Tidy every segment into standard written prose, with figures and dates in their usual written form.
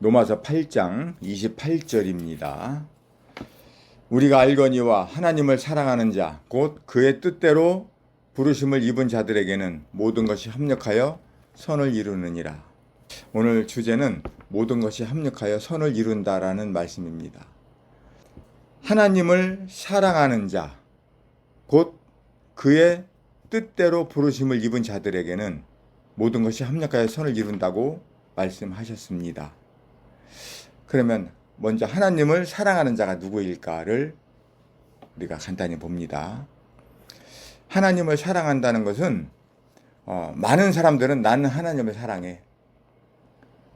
로마서 8장 28절입니다. 우리가 알거니와 하나님을 사랑하는 자, 곧 그의 뜻대로 부르심을 입은 자들에게는 모든 것이 합력하여 선을 이루느니라. 오늘 주제는 모든 것이 합력하여 선을 이룬다라는 말씀입니다. 하나님을 사랑하는 자, 곧 그의 뜻대로 부르심을 입은 자들에게는 모든 것이 합력하여 선을 이룬다고 말씀하셨습니다. 그러면 먼저 하나님을 사랑하는 자가 누구일까를 우리가 간단히 봅니다. 하나님을 사랑한다는 것은 많은 사람들은 나는 하나님을 사랑해.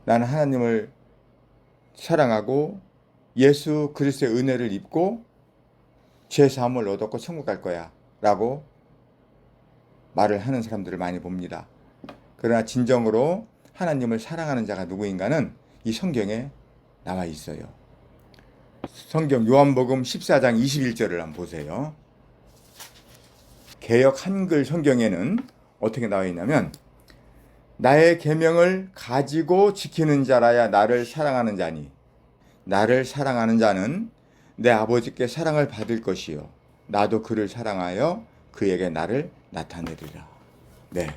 나는 하나님을 사랑하고 예수 그리스도의 은혜를 입고 죄 사함을 얻었고 천국 갈 거야 라고 말을 하는 사람들을 많이 봅니다. 그러나 진정으로 하나님을 사랑하는 자가 누구인가는 이 성경에 나와 있어요. 성경 요한복음 14장 21절을 한번 보세요. 개역 한글 성경에는 어떻게 나와 있냐면 나의 계명을 가지고 지키는 자라야 나를 사랑하는 자니 나를 사랑하는 자는 내 아버지께 사랑을 받을 것이요 나도 그를 사랑하여 그에게 나를 나타내리라. 네,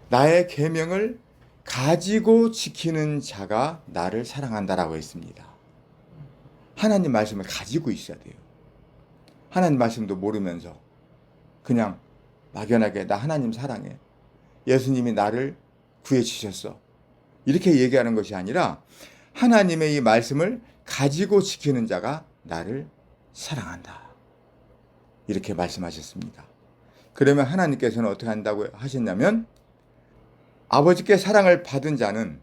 나의 계명을 가지고 지키는 자가 나를 사랑한다라고 했습니다. 하나님 말씀을 가지고 있어야 돼요. 하나님 말씀도 모르면서 그냥 막연하게 나 하나님 사랑해. 예수님이 나를 구해주셨어. 이렇게 얘기하는 것이 아니라 하나님의 이 말씀을 가지고 지키는 자가 나를 사랑한다. 이렇게 말씀하셨습니다. 그러면 하나님께서는 어떻게 한다고 하셨냐면 아버지께 사랑을 받은 자는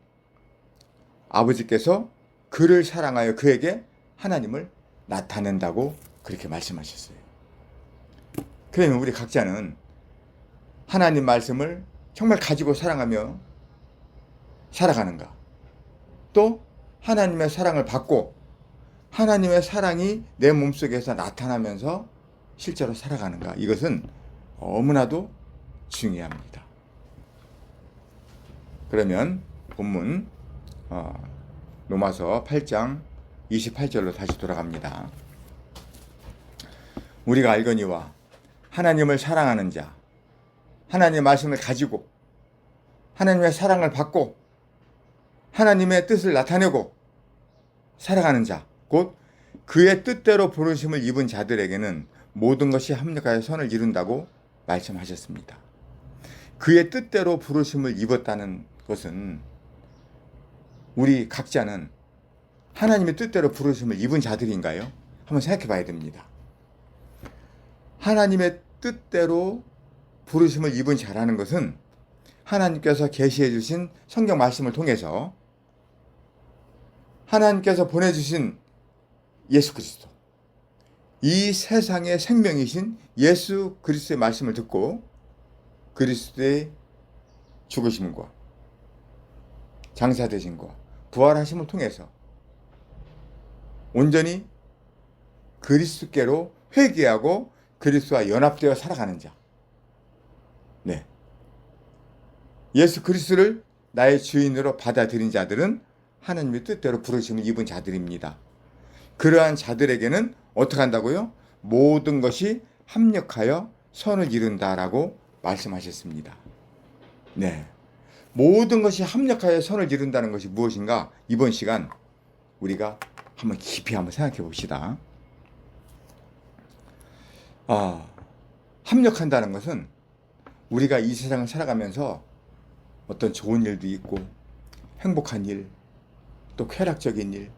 아버지께서 그를 사랑하여 그에게 하나님을 나타낸다고 그렇게 말씀하셨어요. 그러면 우리 각자는 하나님 말씀을 정말 가지고 사랑하며 살아가는가? 또 하나님의 사랑을 받고 하나님의 사랑이 내 몸속에서 나타나면서 실제로 살아가는가? 이것은 너무나도 중요합니다. 그러면 본문 로마서 8장 28절로 다시 돌아갑니다. 우리가 알거니와 하나님을 사랑하는 자, 하나님의 말씀을 가지고 하나님의 사랑을 받고 하나님의 뜻을 나타내고 살아가는 자, 곧 그의 뜻대로 부르심을 입은 자들에게는 모든 것이 합력하여 선을 이룬다고 말씀하셨습니다. 그의 뜻대로 부르심을 입었다는 것은 우리 각자는 하나님의 뜻대로 부르심을 입은 자들인가요? 한번 생각해 봐야 됩니다. 하나님의 뜻대로 부르심을 입은 자라는 것은 하나님께서 계시해 주신 성경 말씀을 통해서 하나님께서 보내주신 예수 그리스도, 이 세상의 생명이신 예수 그리스도의 말씀을 듣고 그리스도의 죽으심과 장사되심과 부활하심을 통해서 온전히 그리스도께로 회개하고 그리스도와 연합되어 살아가는 자. 네. 예수 그리스도를 나의 주인으로 받아들인 자들은 하나님의 뜻대로 부르심을 입은 자들입니다. 그러한 자들에게는 어떻게 한다고요? 모든 것이 합력하여 선을 이룬다라고 말씀하셨습니다. 네. 모든 것이 합력하여 선을 이룬다는 것이 무엇인가? 이번 시간 우리가 한번 깊이 한번 생각해 봅시다. 합력한다는 것은 우리가 이 세상을 살아가면서 어떤 좋은 일도 있고 행복한 일, 또 쾌락적인 일,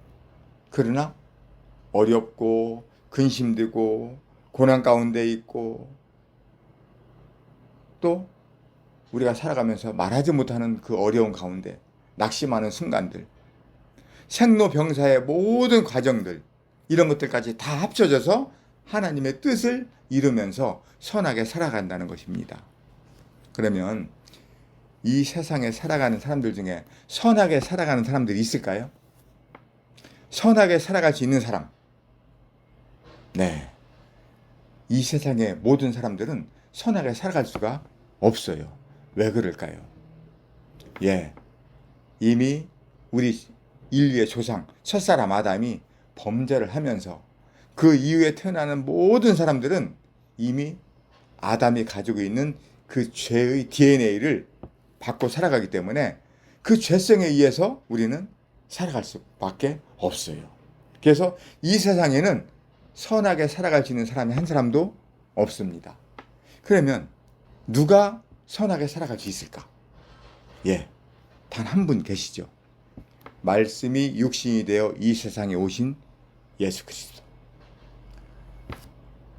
그러나 어렵고 근심되고 고난 가운데 있고 또 우리가 살아가면서 말하지 못하는 그 어려운 가운데 낙심하는 순간들, 생로병사의 모든 과정들, 이런 것들까지 다 합쳐져서 하나님의 뜻을 이루면서 선하게 살아간다는 것입니다. 그러면 이 세상에 살아가는 사람들 중에 선하게 살아가는 사람들이 있을까요? 선하게 살아갈 수 있는 사람. 네. 이 세상의 모든 사람들은 선하게 살아갈 수가 없어요. 왜 그럴까요? 이미 우리 인류의 조상 첫사람 아담이 범죄를 하면서 그 이후에 태어나는 모든 사람들은 이미 아담이 가지고 있는 그 죄의 DNA를 받고 살아가기 때문에 그 죄성에 의해서 우리는 살아갈 수밖에 없어요. 그래서 이 세상에는 선하게 살아갈 수 있는 사람이 한 사람도 없습니다. 그러면 누가 선하게 살아갈 수 있을까? 예, 단 한 분 계시죠. 말씀이 육신이 되어 이 세상에 오신 예수 그리스도.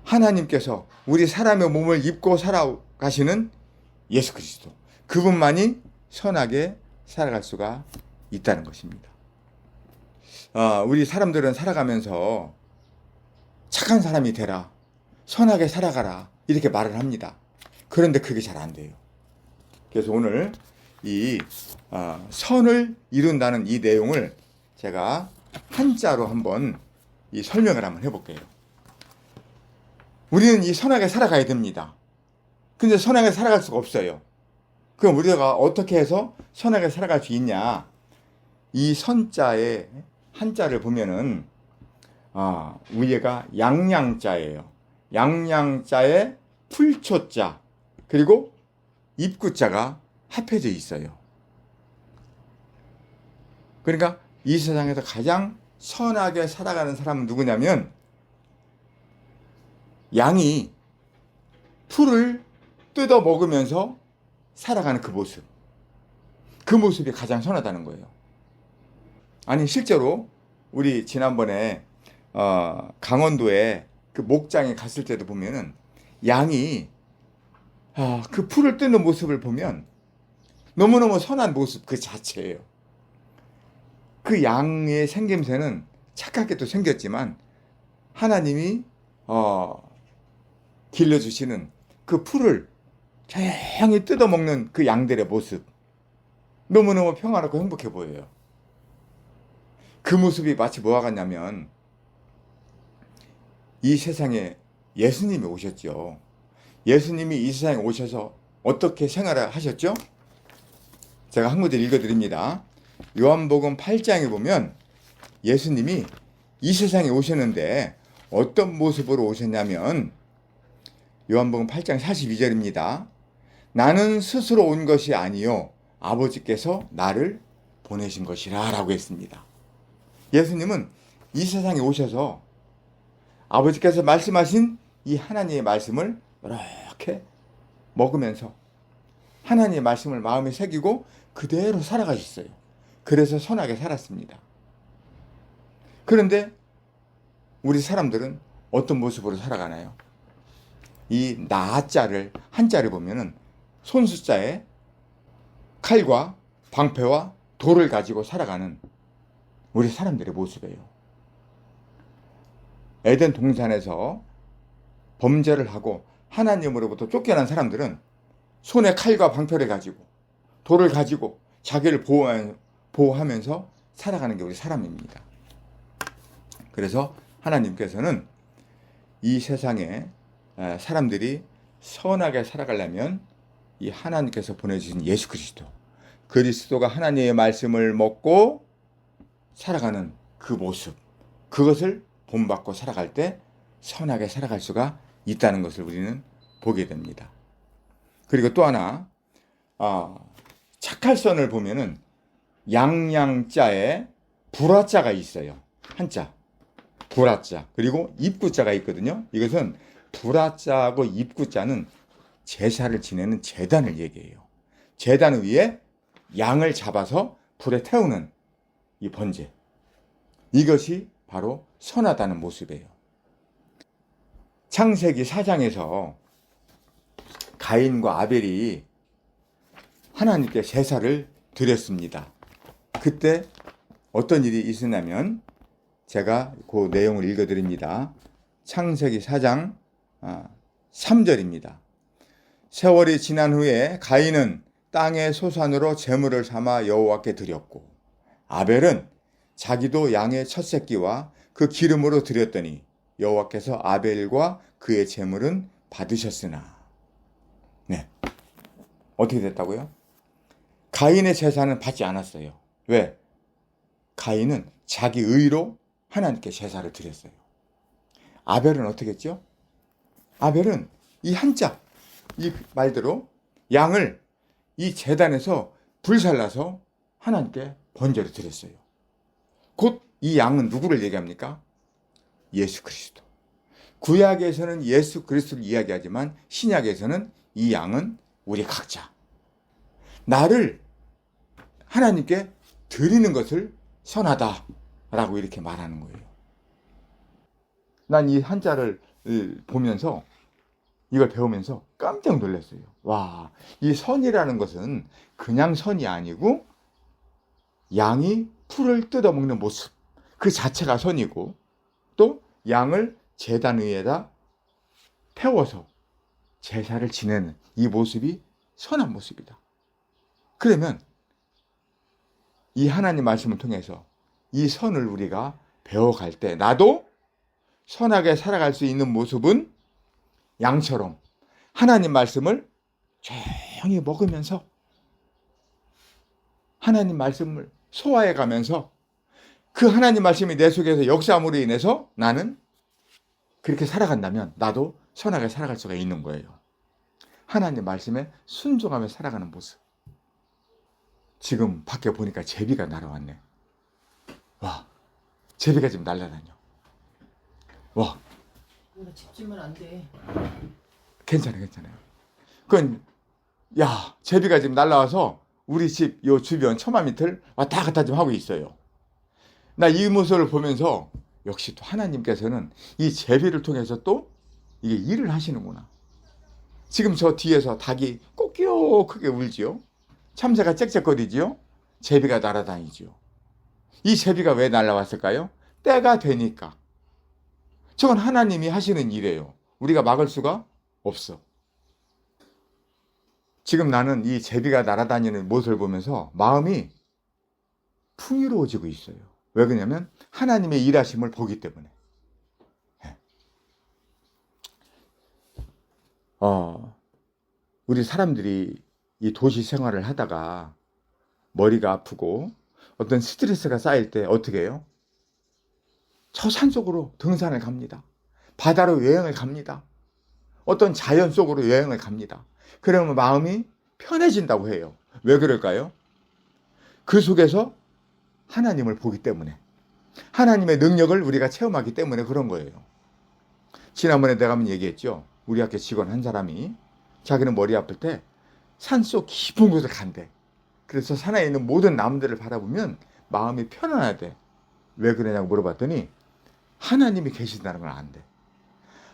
하나님께서 우리 사람의 몸을 입고 살아가시는 예수 그리스도. 그분만이 선하게 살아갈 수가 있다는 것입니다. 우리 사람들은 살아가면서 착한 사람이 되라, 선하게 살아가라 이렇게 말을 합니다. 그런데 그게 잘 안 돼요. 그래서 오늘 이 선을 이룬다는 이 내용을 제가 한자로 한번 이 설명을 한번 해볼게요. 우리는 이 선하게 살아가야 됩니다. 근데 선하게 살아갈 수가 없어요. 그럼 우리가 어떻게 해서 선하게 살아갈 수 있냐? 이 선자의 한자를 보면은 위에가 양양자예요. 양양자에 풀초자 그리고 입구자가 합해져 있어요. 그러니까 이 세상에서 가장 선하게 살아가는 사람은 누구냐면 양이 풀을 뜯어 먹으면서 살아가는 그 모습. 그 모습이 가장 선하다는 거예요. 아니 실제로 우리 지난번에 강원도에 그 목장에 갔을 때도 보면은 양이 그 풀을 뜯는 모습을 보면 너무너무 선한 모습 그 자체예요. 그 양의 생김새는 착하게도 생겼지만 하나님이 길러주시는 그 풀을 조용히 뜯어먹는 그 양들의 모습 너무너무 평안하고 행복해 보여요. 그 모습이 마치 뭐와 같냐면 이 세상에 예수님이 오셨죠. 예수님이 이 세상에 오셔서 어떻게 생활을 하셨죠? 제가 한 구절 읽어드립니다. 요한복음 8장에 보면 예수님이 이 세상에 오셨는데 어떤 모습으로 오셨냐면 요한복음 8장 42절입니다. 나는 스스로 온 것이 아니요 아버지께서 나를 보내신 것이라 라고 했습니다. 예수님은 이 세상에 오셔서 아버지께서 말씀하신 이 하나님의 말씀을 이렇게 먹으면서 하나님의 말씀을 마음에 새기고 그대로 살아가셨어요. 그래서 선하게 살았습니다. 그런데 우리 사람들은 어떤 모습으로 살아가나요? 이 나자를 한자를 보면은 손수자에 칼과 방패와 돌을 가지고 살아가는 우리 사람들의 모습이에요. 에덴 동산에서 범죄를 하고 하나님으로부터 쫓겨난 사람들은 손에 칼과 방패를 가지고 돌을 가지고 자기를 보호하면서 살아가는 게 우리 사람입니다. 그래서 하나님께서는 이 세상에 사람들이 선하게 살아가려면 이 하나님께서 보내주신 예수 그리스도가 하나님의 말씀을 먹고 살아가는 그 모습, 그것을 본받고 살아갈 때 선하게 살아갈 수가 있다는 것을 우리는 보게 됩니다. 그리고 또 하나 착할선을 보면은 양양자에 불화자가 있어요. 한자 불화자 그리고 입구자가 있거든요. 이것은 불화자하고 입구자는 제사를 지내는 제단을 얘기해요. 제단 위에 양을 잡아서 불에 태우는 이 번제, 이것이 바로 선하다는 모습이에요. 창세기 4장에서 가인과 아벨이 하나님께 제사를 드렸습니다. 그때 어떤 일이 있었냐면 제가 그 내용을 읽어드립니다. 창세기 4장 3절입니다. 세월이 지난 후에 가인은 땅의 소산으로 제물을 삼아 여호와께 드렸고 아벨은 자기도 양의 첫 새끼와 그 기름으로 드렸더니 여호와께서 아벨과 그의 제물은 받으셨으나 네, 어떻게 됐다고요? 가인의 제사는 받지 않았어요. 왜? 가인은 자기 의로 하나님께 제사를 드렸어요. 아벨은 어떻게 했죠? 아벨은 이 한짝, 이 말대로 양을 이 제단에서 불살라서 하나님께 번제로 드렸어요. 곧 이 양은 누구를 얘기합니까? 예수 그리스도. 구약에서는 예수 그리스도를 이야기하지만 신약에서는 이 양은 우리 각자, 나를 하나님께 드리는 것을 선하다라고 이렇게 말하는 거예요. 난 이 한자를 보면서, 이걸 배우면서 깜짝 놀랐어요. 와, 이 선이라는 것은 그냥 선이 아니고 양이 풀을 뜯어먹는 모습, 그 자체가 선이고, 또 양을 제단 위에다 태워서 제사를 지내는 이 모습이 선한 모습이다. 그러면 이 하나님 말씀을 통해서 이 선을 우리가 배워갈 때 나도 선하게 살아갈 수 있는 모습은 양처럼 하나님 말씀을 조용히 먹으면서 하나님 말씀을 소화해 가면서 그 하나님 말씀이 내 속에서 역사함으로 인해서 나는 그렇게 살아간다면 나도 선하게 살아갈 수가 있는 거예요. 하나님 말씀에 순종하며 살아가는 모습. 지금 밖에 보니까 제비가 날아왔네. 와, 제비가 지금 날아다녀. 와, 집 지면 안 돼. 괜찮아요. 그건 야, 제비가 지금 날아와서 우리 집 요 주변 처마 밑을 왔다 갔다 좀 하고 있어요. 나 이 모습을 보면서 역시 또 하나님께서는 이 제비를 통해서 또 이게 일을 하시는구나. 지금 저 뒤에서 닭이 꼬끼요 크게 울지요. 참새가 짹짹거리지요. 제비가 날아다니지요. 이 제비가 왜 날아왔을까요? 때가 되니까. 저건 하나님이 하시는 일이에요. 우리가 막을 수가 없어. 지금 나는 이 제비가 날아다니는 모습을 보면서 마음이 풍요로워지고 있어요. 왜 그러냐면 하나님의 일하심을 보기 때문에. 우리 사람들이 이 도시 생활을 하다가 머리가 아프고 어떤 스트레스가 쌓일 때 어떻게 해요? 저 산속으로 등산을 갑니다. 바다로 여행을 갑니다. 어떤 자연 속으로 여행을 갑니다. 그러면 마음이 편해진다고 해요. 왜 그럴까요? 그 속에서 하나님을 보기 때문에, 하나님의 능력을 우리가 체험하기 때문에 그런 거예요. 지난번에 내가 한번 얘기했죠. 우리 학교 직원 한 사람이 자기는 머리 아플 때 산속 깊은 곳을 간대. 그래서 산에 있는 모든 나무들을 바라보면 마음이 편안하대. 왜 그러냐고 물어봤더니 하나님이 계신다는 걸 안대.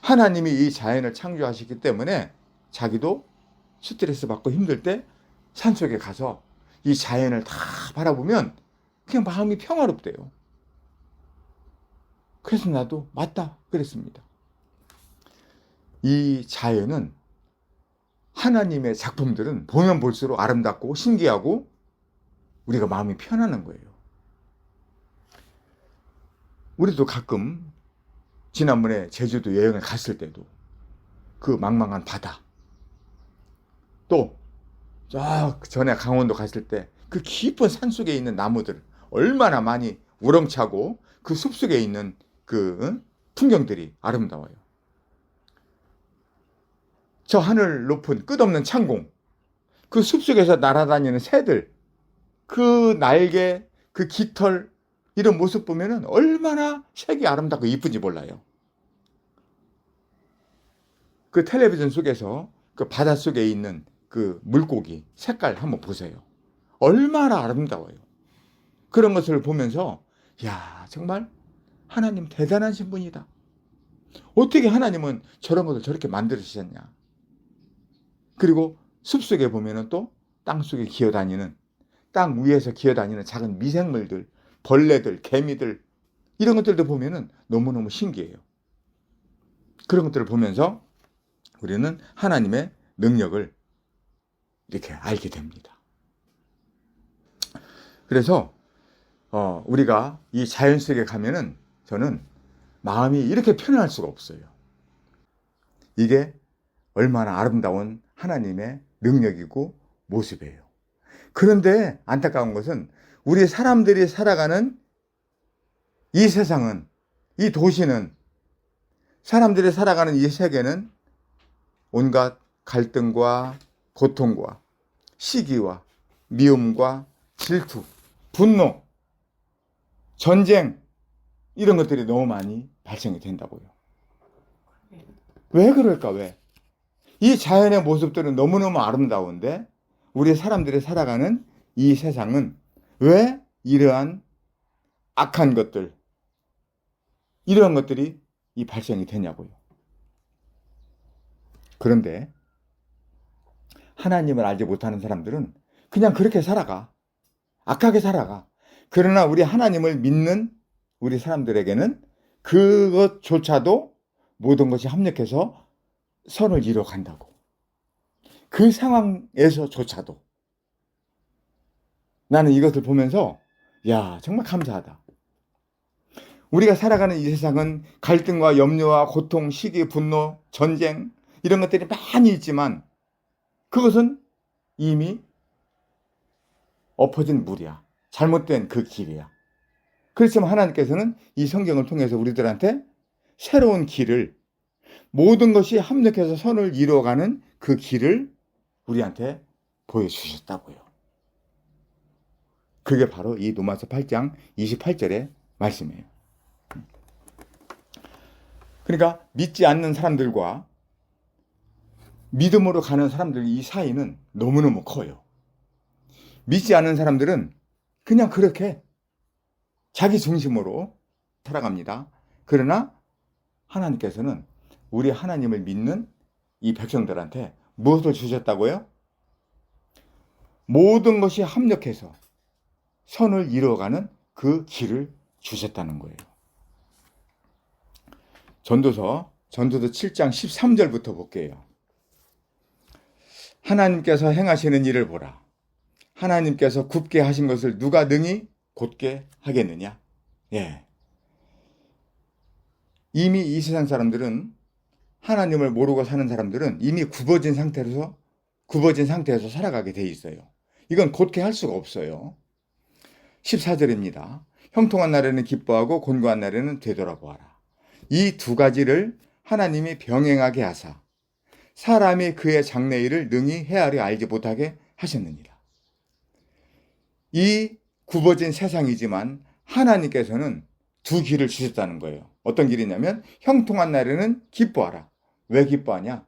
하나님이 이 자연을 창조하셨기 때문에 자기도 스트레스 받고 힘들 때 산속에 가서 이 자연을 다 바라보면 그냥 마음이 평화롭대요. 그래서 나도 맞다 그랬습니다. 이 자연은, 하나님의 작품들은 보면 볼수록 아름답고 신기하고 우리가 마음이 편안한 거예요. 우리도 가끔 지난번에 제주도 여행을 갔을 때도 그 망망한 바다, 또 저 전에 강원도 갔을 때 그 깊은 산속에 있는 나무들 얼마나 많이 우렁차고 그 숲속에 있는 그 풍경들이 아름다워요. 저 하늘 높은 끝없는 창공, 그 숲속에서 날아다니는 새들, 그 날개, 그 깃털, 이런 모습 보면은 얼마나 색이 아름답고 이쁜지 몰라요. 그 텔레비전 속에서 그 바닷속에 있는 그 물고기 색깔 한번 보세요. 얼마나 아름다워요. 그런 것을 보면서 야, 정말 하나님 대단하신 분이다. 어떻게 하나님은 저런 것을 저렇게 만들으셨냐. 그리고 숲속에 보면은 또 땅속에 기어다니는, 땅 위에서 기어다니는 작은 미생물들, 벌레들, 개미들, 이런 것들도 보면은 너무너무 신기해요. 그런 것들을 보면서 우리는 하나님의 능력을 이렇게 알게 됩니다. 그래서 우리가 이 자연 속에 가면은 저는 마음이 이렇게 편안할 수가 없어요. 이게 얼마나 아름다운 하나님의 능력이고 모습이에요. 그런데 안타까운 것은 우리 사람들이 살아가는 이 세상은, 이 도시는, 사람들이 살아가는 이 세계는 온갖 갈등과 고통과 시기와 미움과 질투, 분노, 전쟁, 이런 것들이 너무 많이 발생이 된다고요. 왜 그럴까? 왜? 이 자연의 모습들은 너무너무 아름다운데 우리 사람들이 살아가는 이 세상은 왜 이러한 악한 것들, 이러한 것들이 이 발생이 되냐고요. 그런데 하나님을 알지 못하는 사람들은 그냥 그렇게 살아가. 악하게 살아가. 그러나 우리 하나님을 믿는 우리 사람들에게는 그것조차도 모든 것이 합력해서 선을 이루어 간다고. 그 상황에서조차도 나는 이것을 보면서 야, 정말 감사하다. 우리가 살아가는 이 세상은 갈등과 염려와 고통, 시기, 분노, 전쟁 이런 것들이 많이 있지만 그것은 이미 엎어진 물이야. 잘못된 그 길이야. 그렇지만 하나님께서는 이 성경을 통해서 우리들한테 새로운 길을, 모든 것이 합력해서 선을 이루어가는 그 길을 우리한테 보여주셨다고요. 그게 바로 이 로마서 8장 28절의 말씀이에요. 그러니까 믿지 않는 사람들과 믿음으로 가는 사람들 이 사이는 너무너무 커요. 믿지 않는 사람들은 그냥 그렇게 자기 중심으로 살아갑니다. 그러나 하나님께서는 우리 하나님을 믿는 이 백성들한테 무엇을 주셨다고요? 모든 것이 합력해서 선을 이루어가는 그 길을 주셨다는 거예요. 전도서 7장 13절부터 볼게요. 하나님께서 행하시는 일을 보라. 하나님께서 굽게 하신 것을 누가 능히 곧게 하겠느냐? 예. 이미 이 세상 사람들은, 하나님을 모르고 사는 사람들은 이미 굽어진 상태에서 살아가게 돼 있어요. 이건 곧게 할 수가 없어요. 14절입니다. 형통한 날에는 기뻐하고 곤고한 날에는 되돌아보아라. 이 두 가지를 하나님이 병행하게 하사 사람이 그의 장래일을 능히 헤아려 알지 못하게 하셨느니라. 이 굽어진 세상이지만 하나님께서는 두 길을 주셨다는 거예요. 어떤 길이냐면 형통한 날에는 기뻐하라. 왜 기뻐하냐?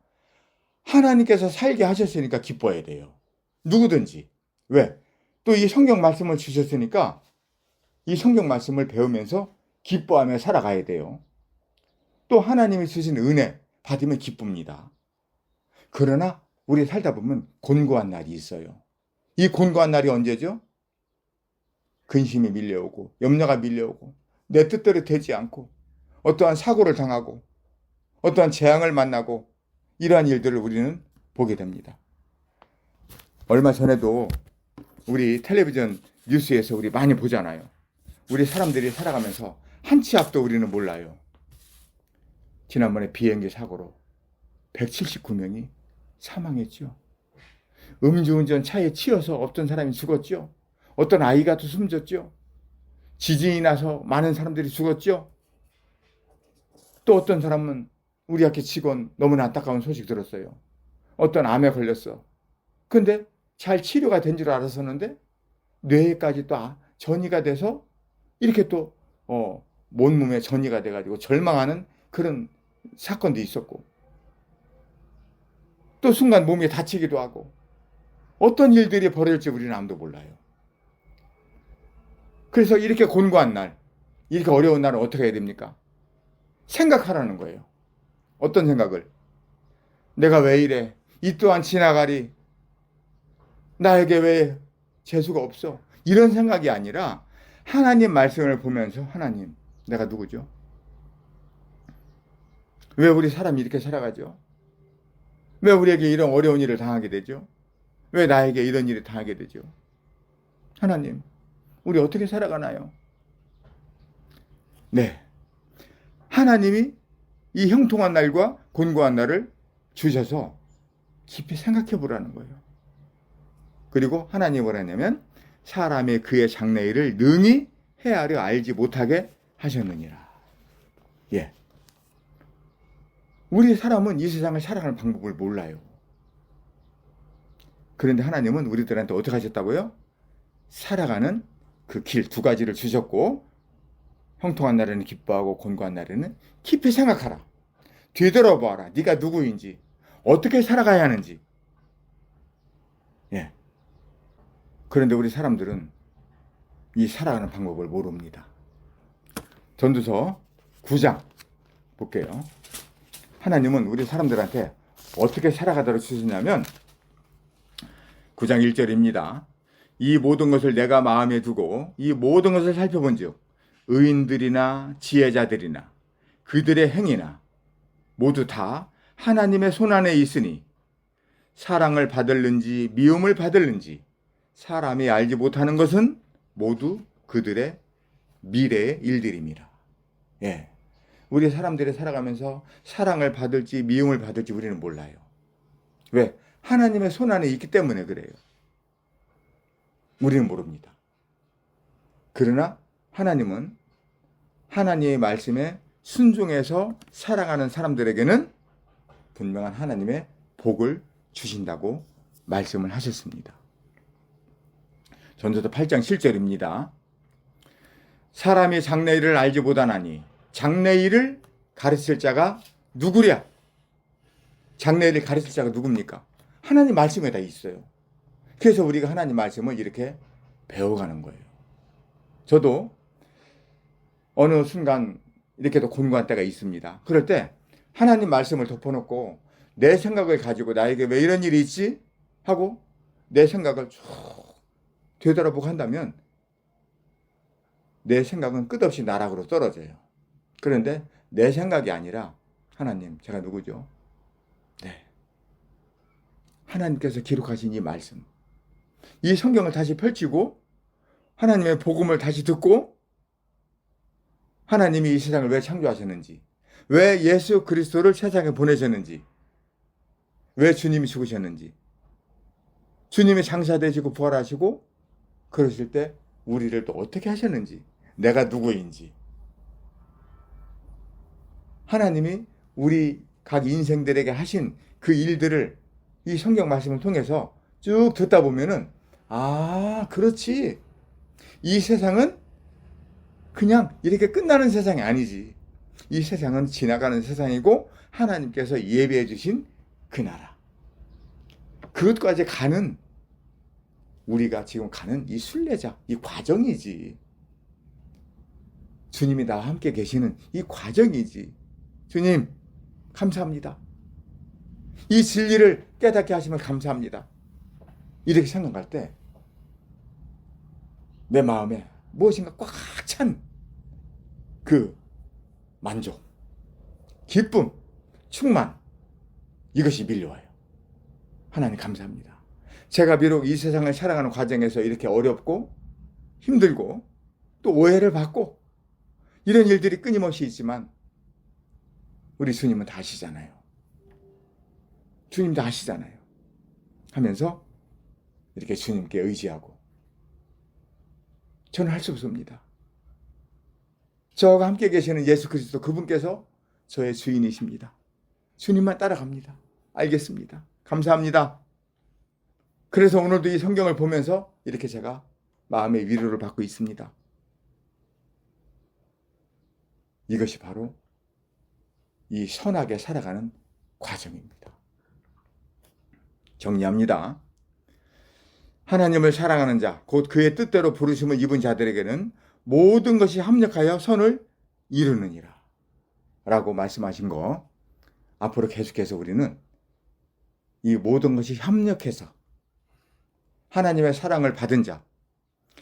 하나님께서 살게 하셨으니까 기뻐해야 돼요. 누구든지. 왜? 또 이 성경 말씀을 주셨으니까 이 성경 말씀을 배우면서 기뻐하며 살아가야 돼요. 또 하나님이 주신 은혜 받으면 기쁩니다. 그러나 우리 살다 보면 곤고한 날이 있어요. 이 곤고한 날이 언제죠? 근심이 밀려오고 염려가 밀려오고 내 뜻대로 되지 않고 어떠한 사고를 당하고 어떠한 재앙을 만나고 이러한 일들을 우리는 보게 됩니다. 얼마 전에도 우리 텔레비전 뉴스에서 우리 많이 보잖아요. 우리 사람들이 살아가면서 한 치 앞도 우리는 몰라요. 지난번에 비행기 사고로 179명이 사망했죠. 음주운전 차에 치여서 어떤 사람이 죽었죠. 어떤 아이가 또 숨졌죠. 지진이 나서 많은 사람들이 죽었죠. 또 어떤 사람은 우리 학교 직원 너무나 안타까운 소식 들었어요. 어떤 암에 걸렸어. 근데 잘 치료가 된 줄 알았었는데 뇌에까지 또 전이가 돼서 이렇게 또 온몸에 전이가 돼가지고 절망하는 그런 사건도 있었고 또 순간 몸이 다치기도 하고 어떤 일들이 벌어질지 우리는 아무도 몰라요. 그래서 이렇게 곤고한 날, 이렇게 어려운 날은 어떻게 해야 됩니까? 생각하라는 거예요. 어떤 생각을? 내가 왜 이래? 이 또한 지나가리. 나에게 왜 재수가 없어? 이런 생각이 아니라 하나님 말씀을 보면서 하나님, 내가 누구죠? 왜 우리 사람이 이렇게 살아가죠? 왜 우리에게 이런 어려운 일을 당하게 되죠? 왜 나에게 이런 일을 당하게 되죠? 하나님, 우리 어떻게 살아가나요? 네. 하나님이 이 형통한 날과 곤고한 날을 주셔서 깊이 생각해 보라는 거예요. 그리고 하나님이 뭐라 했냐면 사람이 그의 장래일을 능히 헤아려 알지 못하게 하셨느니라. 예. 우리 사람은 이 세상을 살아가는 방법을 몰라요. 그런데 하나님은 우리들한테 어떻게 하셨다고요? 살아가는 그 길 두 가지를 주셨고, 형통한 날에는 기뻐하고 곤고한 날에는 깊이 생각하라. 뒤돌아봐라. 네가 누구인지, 어떻게 살아가야 하는지. 예. 그런데 우리 사람들은 이 살아가는 방법을 모릅니다. 전도서 9장 볼게요. 하나님은 우리 사람들한테 어떻게 살아가도록 주셨냐면 9장 1절입니다. 이 모든 것을 내가 마음에 두고 이 모든 것을 살펴본즉 의인들이나 지혜자들이나 그들의 행위나 모두 다 하나님의 손안에 있으니 사랑을 받을는지 미움을 받을는지 사람이 알지 못하는 것은 모두 그들의 미래의 일들입니다. 예. 우리 사람들이 살아가면서 사랑을 받을지 미움을 받을지 우리는 몰라요. 왜? 하나님의 손안에 있기 때문에 그래요. 우리는 모릅니다. 그러나 하나님은 하나님의 말씀에 순종해서 살아가는 사람들에게는 분명한 하나님의 복을 주신다고 말씀을 하셨습니다. 전도서 8장 7절입니다. 사람이 장래일을 알지 못하나니 장래일을 가르칠 자가 누구랴? 장래일을 가르칠 자가 누굽니까? 하나님 말씀에 다 있어요. 그래서 우리가 하나님 말씀을 이렇게 배워가는 거예요. 저도 어느 순간 이렇게도 곤고한 때가 있습니다. 그럴 때 하나님 말씀을 덮어놓고 내 생각을 가지고 나에게 왜 이런 일이 있지? 하고 내 생각을 쭉 되돌아보고 한다면 내 생각은 끝없이 나락으로 떨어져요. 그런데 내 생각이 아니라 하나님, 제가 누구죠? 네. 하나님께서 기록하신 이 말씀, 이 성경을 다시 펼치고 하나님의 복음을 다시 듣고 하나님이 이 세상을 왜 창조하셨는지, 왜 예수 그리스도를 세상에 보내셨는지, 왜 주님이 죽으셨는지, 주님이 장사되시고 부활하시고 그러실 때 우리를 또 어떻게 하셨는지, 내가 누구인지, 하나님이 우리 각 인생들에게 하신 그 일들을 이 성경 말씀을 통해서 쭉 듣다 보면은 아, 그렇지. 이 세상은 그냥 이렇게 끝나는 세상이 아니지. 이 세상은 지나가는 세상이고 하나님께서 예비해 주신 그 나라. 그것까지 가는 우리가 지금 가는 이 순례자, 이 과정이지. 주님이 나와 함께 계시는 이 과정이지. 주님, 감사합니다. 이 진리를 깨닫게 하시면 감사합니다. 이렇게 생각할 때 내 마음에 무엇인가 꽉 찬 그 만족, 기쁨, 충만, 이것이 밀려와요. 하나님 감사합니다. 제가 비록 이 세상을 살아가는 과정에서 이렇게 어렵고 힘들고 또 오해를 받고 이런 일들이 끊임없이 있지만 우리 주님은 다 아시잖아요. 주님도 아시잖아요. 하면서 이렇게 주님께 의지하고 저는 할 수 없습니다. 저와 함께 계시는 예수 그리스도 그분께서 저의 주인이십니다. 주님만 따라갑니다. 알겠습니다. 감사합니다. 그래서 오늘도 이 성경을 보면서 이렇게 제가 마음의 위로를 받고 있습니다. 이것이 바로 이 선하게 살아가는 과정입니다. 정리합니다. 하나님을 사랑하는 자, 곧 그의 뜻대로 부르심을 입은 자들에게는 모든 것이 합력하여 선을 이루느니라 라고 말씀하신 거, 앞으로 계속해서 우리는 이 모든 것이 협력해서 하나님의 사랑을 받은 자,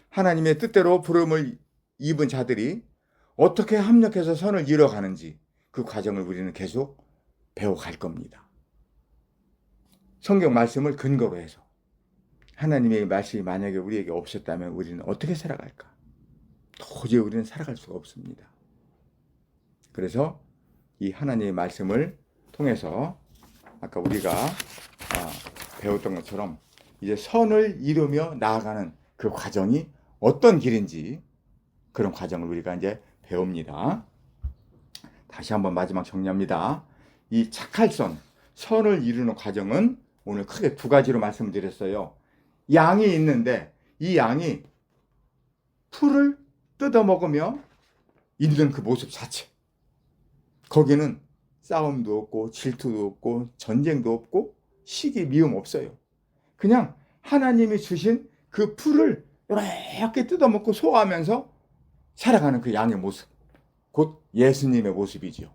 하나님의 뜻대로 부름을 입은 자들이 어떻게 합력해서 선을 이뤄가는지 그 과정을 우리는 계속 배워갈 겁니다. 성경 말씀을 근거로 해서 하나님의 말씀이 만약에 우리에게 없었다면 우리는 어떻게 살아갈까? 도저히 우리는 살아갈 수가 없습니다. 그래서 이 하나님의 말씀을 통해서 아까 우리가 배웠던 것처럼 이제 선을 이루며 나아가는 그 과정이 어떤 길인지 그런 과정을 우리가 이제 배웁니다. 다시 한번 마지막 정리합니다. 이 착할선, 선을 이루는 과정은 오늘 크게 두 가지로 말씀드렸어요. 양이 있는데 이 양이 풀을 뜯어먹으며 있는 그 모습 자체. 거기는 싸움도 없고 질투도 없고 전쟁도 없고 시기 미움 없어요. 그냥 하나님이 주신 그 풀을 이렇게 뜯어먹고 소화하면서 살아가는 그 양의 모습. 곧 예수님의 모습이죠.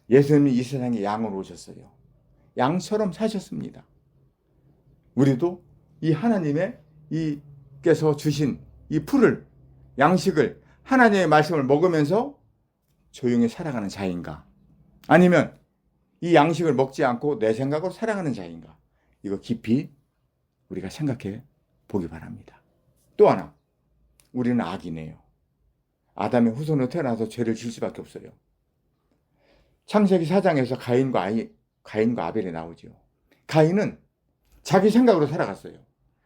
예수님이 이 세상에 양으로 오셨어요. 양처럼 사셨습니다. 우리도 이 하나님의 이께서 주신 이 풀을, 양식을, 하나님의 말씀을 먹으면서 조용히 살아가는 자인가? 아니면 이 양식을 먹지 않고 내 생각으로 살아가는 자인가? 이거 깊이 우리가 생각해 보기 바랍니다. 또 하나, 우리는 악이네요. 아담의 후손으로 태어나서 죄를 질 수밖에 없어요. 창세기 4장에서 가인과 아벨이 나오죠. 가인은 자기 생각으로 살아갔어요.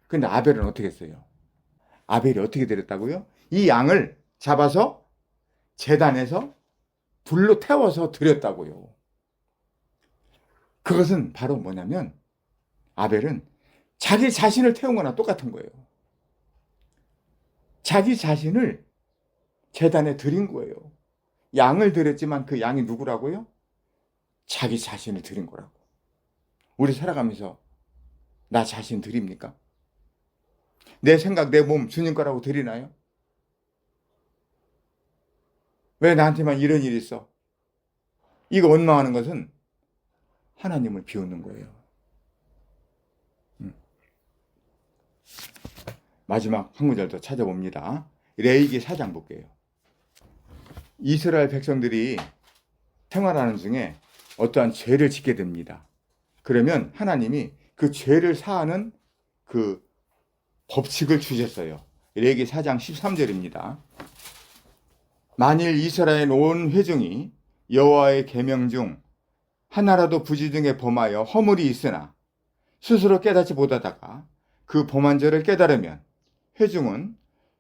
근데 아벨은 어떻게 했어요? 아벨이 어떻게 드렸다고요? 이 양을 잡아서 제단에서 불로 태워서 드렸다고요. 그것은 바로 뭐냐면 아벨은 자기 자신을 태운 거나 똑같은 거예요. 자기 자신을 제단에 드린 거예요. 양을 드렸지만 그 양이 누구라고요? 자기 자신을 드린 거라고. 우리 살아가면서 나 자신 드립니까? 내 생각, 내 몸 주님 거라고 드리나요? 왜 나한테만 이런 일이 있어? 이거 원망하는 것은 하나님을 비웃는 거예요. 마지막 한 구절 더 찾아봅니다. 레위기 4장 볼게요. 이스라엘 백성들이 생활하는 중에 어떠한 죄를 짓게 됩니다. 그러면 하나님이 그 죄를 사하는 그 법칙을 주셨어요. 레위기 4장 13절입니다. 만일 이스라엘 온 회중이 여호와의 계명 중 하나라도 부지 중에 범하여 허물이 있으나 스스로 깨닫지 못하다가 그 범한 죄를 깨달으면 회중은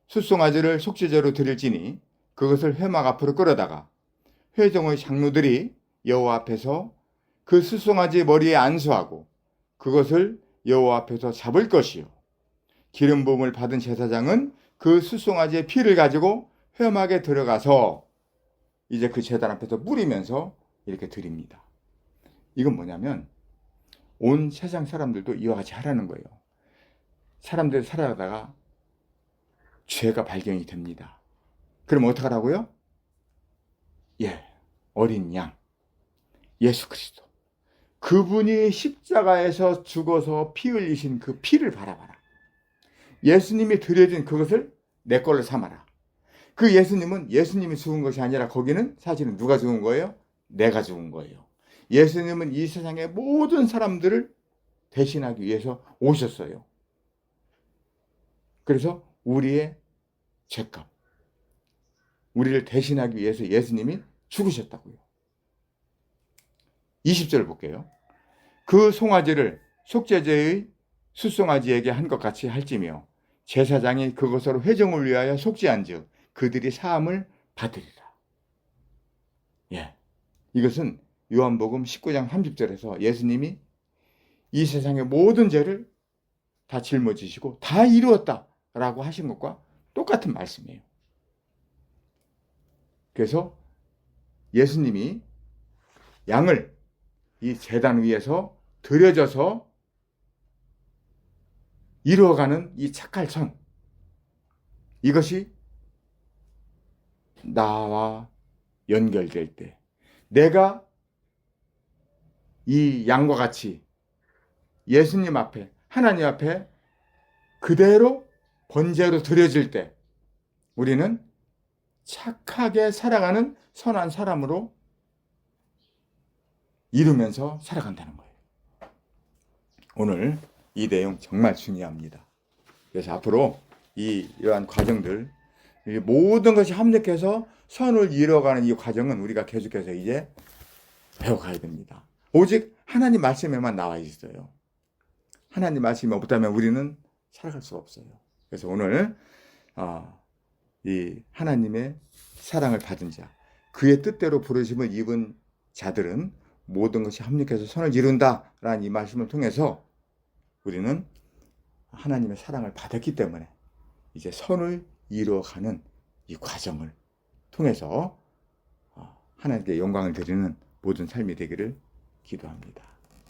숫송아지를 속죄제로 드릴지니 그것을 회막 앞으로 끌어다가 회중의 장로들이 여호와 앞에서 그 숫송아지 머리에 안수하고 그것을 여호와 앞에서 잡을 것이요 기름 부음을 받은 제사장은 그 숫송아지의 피를 가지고 회막에 들어가서 이제 그 제단 앞에서 뿌리면서 이렇게 드립니다. 이건 뭐냐면 온 세상 사람들도 이와 같이 하라는 거예요. 사람들이 살아가다가 죄가 발견이 됩니다. 그럼 어떡하라고요? 어린 양 예수 그리스도, 그분이 십자가에서 죽어서 피 흘리신 그 피를 바라봐라. 예수님이 드려진 그것을 내 걸로 삼아라. 그 예수님이 죽은 것이 아니라 거기는 사실은 누가 죽은 거예요? 내가 죽은 거예요. 예수님은 이 세상의 모든 사람들을 대신하기 위해서 오셨어요. 그래서 우리의 죄값, 우리를 대신하기 위해서 예수님이 죽으셨다고요. 20절 볼게요. 그 송아지를 속죄제의 숫송아지에게 한 것 같이 할지며 제사장이 그것으로 회중을 위하여 속죄한즉 그들이 사함을 받으리라. 이것은 요한복음 19장 30절에서 예수님이 이 세상의 모든 죄를 다 짊어지시고 다 이루었다라고 하신 것과 똑같은 말씀이에요. 그래서 예수님이 양을 이 제단 위에서 드려져서 이루어가는 이 착할 선, 이것이 나와 연결될 때 내가 이 양과 같이 예수님 앞에, 하나님 앞에 그대로 번제로 드려질 때 우리는 착하게 살아가는 선한 사람으로 이루면서 살아간다는 거예요. 오늘 이 내용 정말 중요합니다. 그래서 앞으로 이러한 과정들, 모든 것이 합력해서 선을 이뤄가는 이 과정은 우리가 계속해서 이제 배워가야 됩니다. 오직 하나님 말씀에만 나와 있어요. 하나님 말씀이 없다면 우리는 살아갈 수가 없어요. 그래서 오늘 이 하나님의 사랑을 받은 자, 그의 뜻대로 부르심을 입은 자들은 모든 것이 합력해서 선을 이룬다라는 이 말씀을 통해서 우리는 하나님의 사랑을 받았기 때문에 이제 선을 이루어가는 이 과정을 통해서 하나님께 영광을 드리는 모든 삶이 되기를 기도합니다.